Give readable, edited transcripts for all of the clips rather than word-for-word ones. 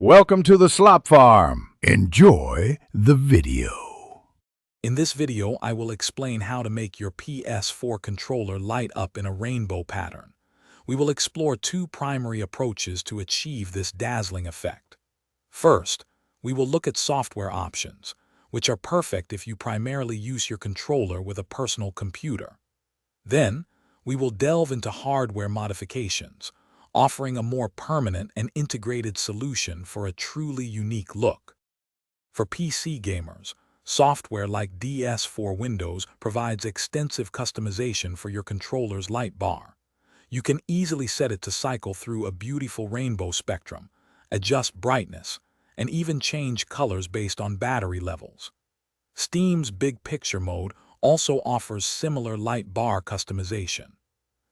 Welcome to the Slop Farm. Enjoy the video. In this video, I will explain how to make your PS4 controller light up in a rainbow pattern. We will explore two primary approaches to achieve this dazzling effect. First, we will look at software options, which are perfect if you primarily use your controller with a personal computer. Then, we will delve into hardware modifications, offering a more permanent and integrated solution for a truly unique look. For PC gamers, software like DS4 Windows provides extensive customization for your controller's light bar. You can easily set it to cycle through a beautiful rainbow spectrum, adjust brightness, and even change colors based on battery levels. Steam's Big Picture mode also offers similar light bar customization.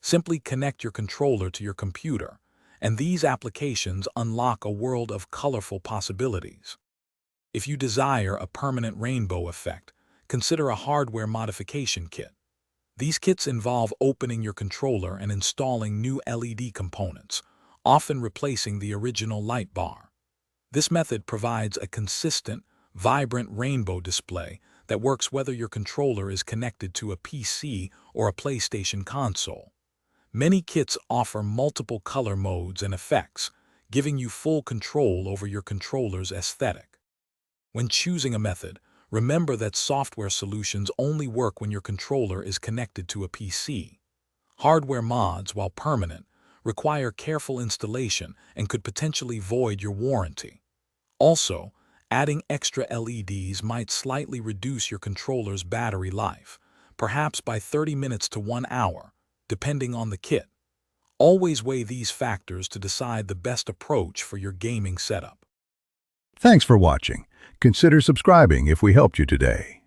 Simply connect your controller to your computer, and these applications unlock a world of colorful possibilities. If you desire a permanent rainbow effect, consider a hardware modification kit. These kits involve opening your controller and installing new LED components, often replacing the original light bar. This method provides a consistent, vibrant rainbow display that works whether your controller is connected to a PC or a PlayStation console. Many kits offer multiple color modes and effects, giving you full control over your controller's aesthetic. When choosing a method, remember that software solutions only work when your controller is connected to a PC. Hardware mods, while permanent, require careful installation and could potentially void your warranty. Also, adding extra LEDs might slightly reduce your controller's battery life, perhaps by 30 minutes to 1 hour, depending on the kit. Always weigh these factors to decide the best approach for your gaming setup. Thanks for watching. Consider subscribing if we helped you today.